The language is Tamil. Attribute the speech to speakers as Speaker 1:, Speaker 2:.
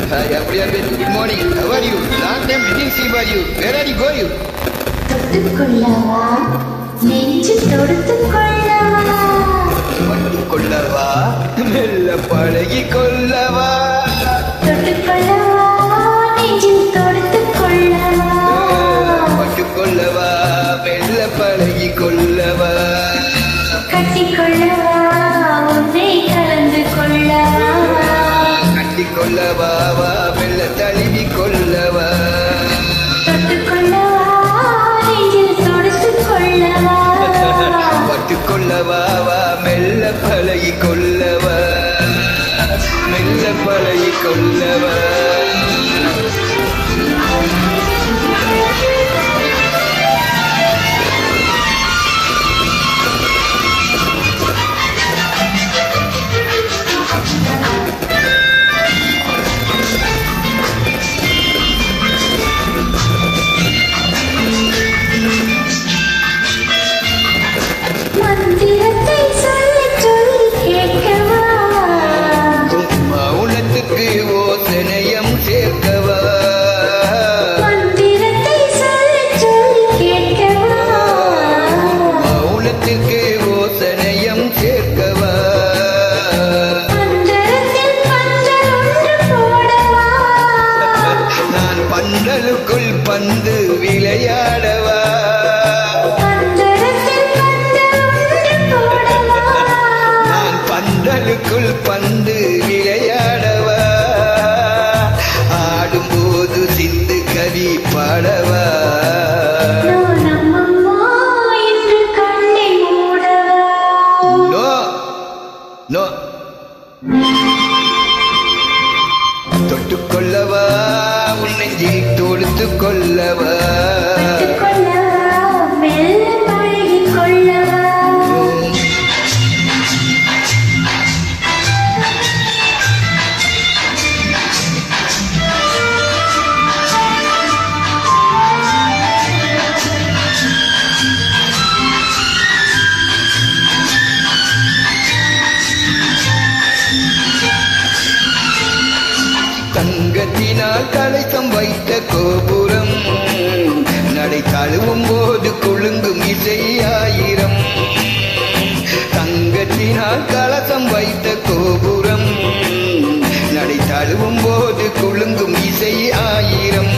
Speaker 1: Hi, Apriya. Good morning. How are you? Long time didn't see about you. Where are you going?
Speaker 2: தொட்டுக்கொள்ளவா நெஞ்சு தொடுத்துக்கொள்ளவா
Speaker 1: கொள்ளவா மெல்ல பழகி கொள்ளவா
Speaker 2: தொட்டுக்கொள்ளவா நெஞ்சு தொடுத்துக்கொள்ளவா
Speaker 1: கொள்ளவா மெல்ல பழகி கொள்ளவா
Speaker 2: கட்டிக்கொள்ளவா உன்னை கலந்து கொள்ளவா
Speaker 1: கட்டிக்கொள்ளவா வா மெல்ல தழுவி கொள்ளவா
Speaker 2: தொட்டுக்கொள்ளவா நெஞ்சில் தொடுத்துக்கொள்ளவா
Speaker 1: கொள்ளவா வா மெல்ல பழகி கொள்ளவா மெல்ல பழகி கொள்ளவா
Speaker 2: மந்திரத்தை சொல்லி சொல்லி கேட்கவா
Speaker 1: மௌனத்துக்கு ஓசனையம் சேர்க்கவா
Speaker 2: மந்திரத்தை சொல்லி சொல்லி கேட்கவா
Speaker 1: மௌனத்துக்கு ஓசனையம் சேர்க்கவா
Speaker 2: அந்தரத்தில் பந்தல் ஒன்று போடவா
Speaker 1: நான் பந்தலுக்குள் பந்து விளையாடவா
Speaker 2: அந்தரத்தில் பந்தல் ஒன்று போடவா
Speaker 1: நான் பந்தலுக்குள் பந்து விளையாடவா ஆடும்போது சிந்து கவி பாடவா
Speaker 2: நம்மம்மா என்று கண்ணை மூடவா
Speaker 1: நோ நோ தொட்டுக்கொள்ளவா உன்னை தொடுத்து கொள்ளவா
Speaker 2: தொட்டுக்கொள்ளவா மெல்ல பழகிக் கொள்ளவா
Speaker 1: தங்கத்தினால் கலைத்தம் வைத்த கோபுரம் நடை தழுவும் போது குலுங்கும் இசை ஆயிரம் தங்கத்தினால் கலசம் வைத்த கோபுரம் நடை தழுவும் போது குலுங்கும் இசை ஆயிரம்